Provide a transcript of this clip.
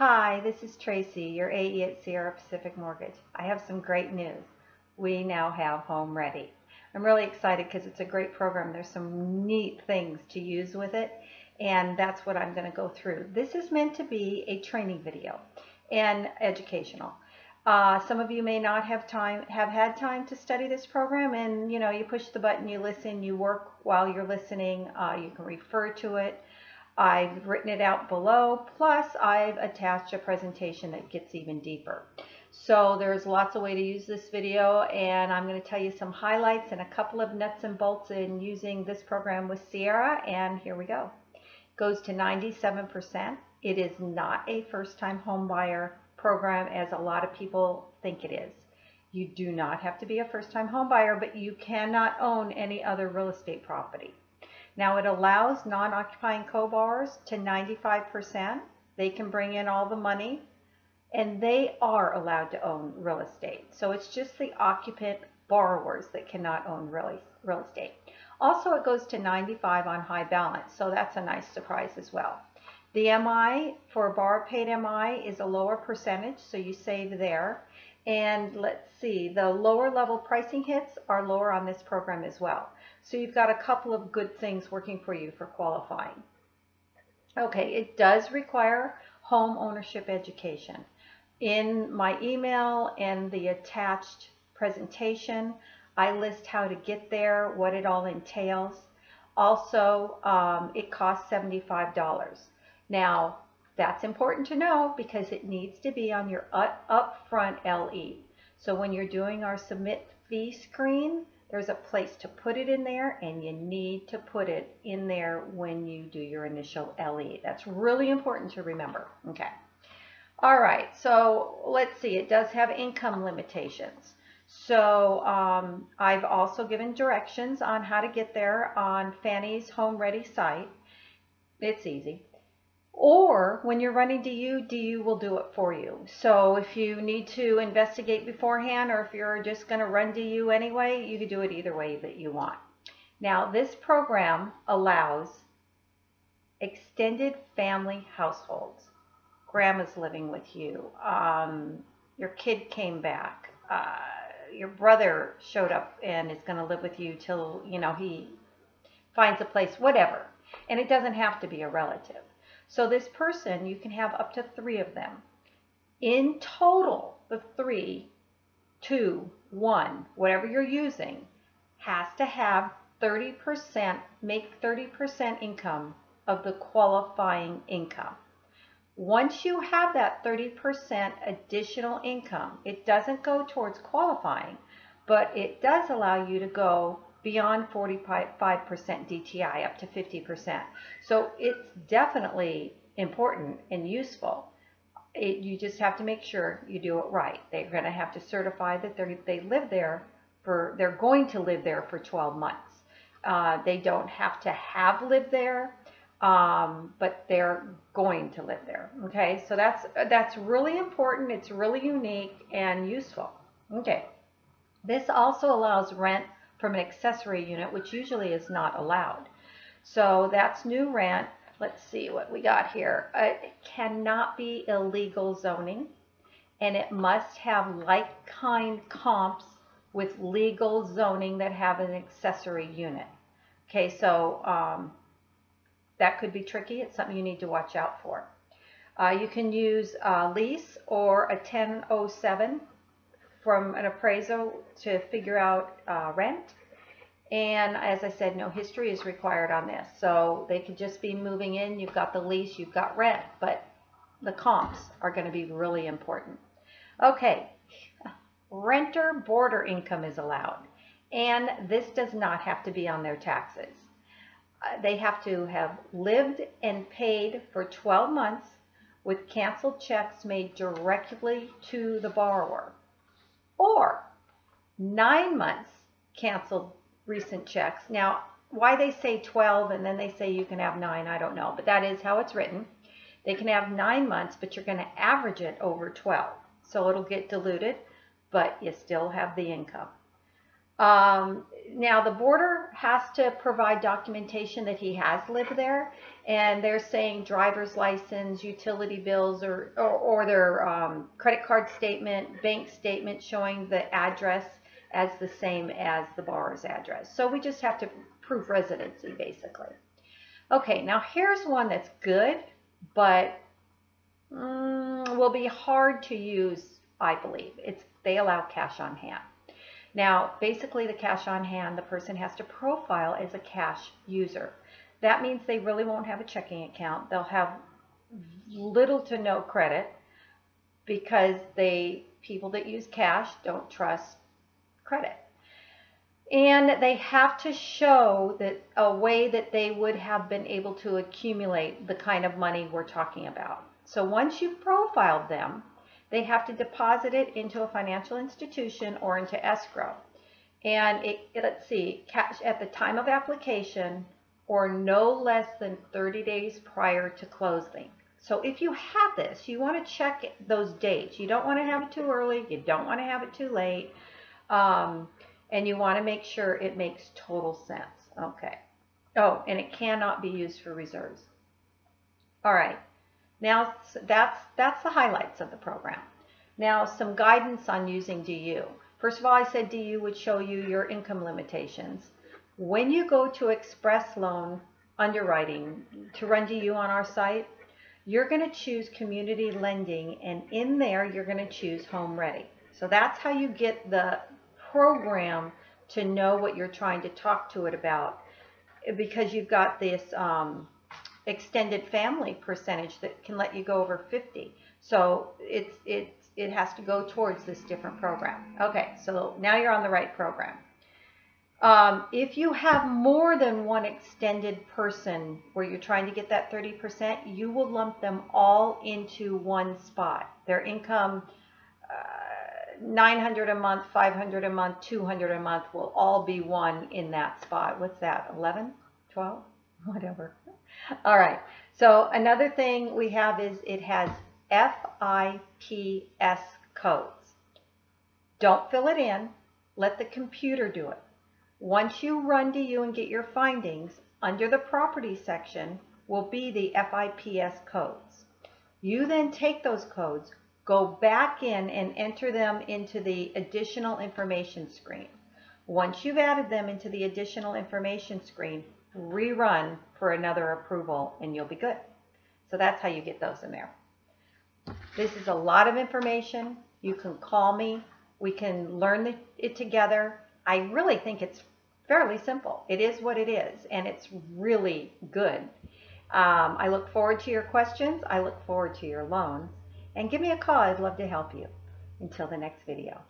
Hi, this is Tracy, your AE at Sierra Pacific Mortgage. I have some great news. We now have HomeReady. I'm really excited because it's a great program. There's some neat things to use with it, and that's what I'm going to go through. This is meant to be a training video and educational. Some of you may not have had time to study this program, and you push the button, you listen, you work while you're listening. You can refer to it. I've written it out below, plus I've attached a presentation that gets even deeper. So there's lots of ways to use this video, and I'm going to tell you some highlights and a couple of nuts and bolts in using this program with Sierra, and here we go. It goes to 97%. It is not a first-time home buyer program as a lot of people think it is. You do not have to be a first-time home buyer, but you cannot own any other real estate property. Now it allows non-occupying co-borrowers to 95%. They can bring in all the money, and they are allowed to own real estate. So it's just the occupant borrowers that cannot own real estate. Also, it goes to 95 on high balance, so that's a nice surprise as well. The MI for borrower paid MI is a lower percentage, so you save there. And let's see, the lower level pricing hits are lower on this program as well. So you've got a couple of good things working for you for qualifying. Okay, it does require home ownership education. In my email and the attached presentation, I list how to get there, what it all entails. Also, it costs $75. Now, that's important to know because it needs to be on your upfront LE. So when you're doing our submit fee screen, there's a place to put it in there, and you need to put it in there when you do your initial LE. That's really important to remember. Okay. All right, so let's see. It does have income limitations. So I've also given directions on how to get there on Fannie's HomeReady site. It's easy. Or when you're running DU will do it for you. So if you need to investigate beforehand, or if you're just going to run DU anyway, you can do it either way that you want. Now, this program allows extended family households. Grandma's living with you. Your kid came back. Your brother showed up and is going to live with you till, he finds a place, whatever. And it doesn't have to be a relative. So this person, you can have up to 3 of them. In total, the 3, 2, 1, whatever you're using, has to have 30%, make 30% income of the qualifying income. Once you have that 30% additional income, it doesn't go towards qualifying, but it does allow you to go beyond 45% DTI up to 50%. So it's definitely important and useful. You just have to make sure you do it right. They're going to have to certify that they're going to live there for 12 months. They don't have to have lived there, but they're going to live there. Okay, so that's really important. It's really unique and useful. Okay, this also allows rent from an accessory unit, which usually is not allowed. So that's new rent. Let's see what we got here. It cannot be illegal zoning, and it must have like-kind comps with legal zoning that have an accessory unit. Okay, so that could be tricky. It's something you need to watch out for. You can use a lease or a 1007 from an appraisal to figure out rent. And as I said, no history is required on this. So they could just be moving in, you've got the lease, you've got rent, but the comps are going to be really important. Okay, renter boarder income is allowed. And this does not have to be on their taxes. They have to have lived and paid for 12 months with canceled checks made directly to the borrower, or 9 months canceled recent checks. Now, why they say 12 and then they say you can have 9, I don't know, but that is how it's written. They can have 9 months, but you're going to average it over 12. So it'll get diluted, but you still have the income. Now the boarder has to provide documentation that he has lived there, and they're saying driver's license, utility bills, or their credit card statement, bank statement showing the address as the same as the borrower's address. So we just have to prove residency basically. Okay, now here's one that's good, but will be hard to use, I believe. They allow cash on hand. Now, basically the cash on hand, the person has to profile as a cash user. That means they really won't have a checking account. They'll have little to no credit because people that use cash don't trust credit. And they have to show that a way that they would have been able to accumulate the kind of money we're talking about. So once you've profiled them, they have to deposit it into a financial institution or into escrow. And let's see, cash at the time of application or no less than 30 days prior to closing. So if you have this, you want to check those dates. You don't want to have it too early. You don't want to have it too late. And you want to make sure it makes total sense. Okay. Oh, and it cannot be used for reserves. All right. Now that's the highlights of the program. Now some guidance on using DU. First of all, I said DU would show you your income limitations. When you go to Express Loan Underwriting to run DU on our site, you're going to choose Community Lending, and in there you're going to choose HomeReady. So that's how you get the program to know what you're trying to talk to it about, because you've got this extended family percentage that can let you go over 50. So it has to go towards this different program. Okay, so now you're on the right program. If you have more than one extended person where you're trying to get that 30%, you will lump them all into one spot. Their income, 900 a month, 500 a month, 200 a month will all be one in that spot. What's that, 11, 12, whatever. All right, so another thing we have is it has FIPS codes. Don't fill it in, let the computer do it. Once you run DU and get your findings, under the property section will be the FIPS codes. You then take those codes, go back in and enter them into the additional information screen. Once you've added them into the additional information screen, rerun for another approval and you'll be good. So that's how you get those in there. This is a lot of information. You can call me. We can learn it together. I really think it's fairly simple. It is what it is, and it's really good. I look forward to your questions. I look forward to your loans. And give me a call. I'd love to help you. Until the next video.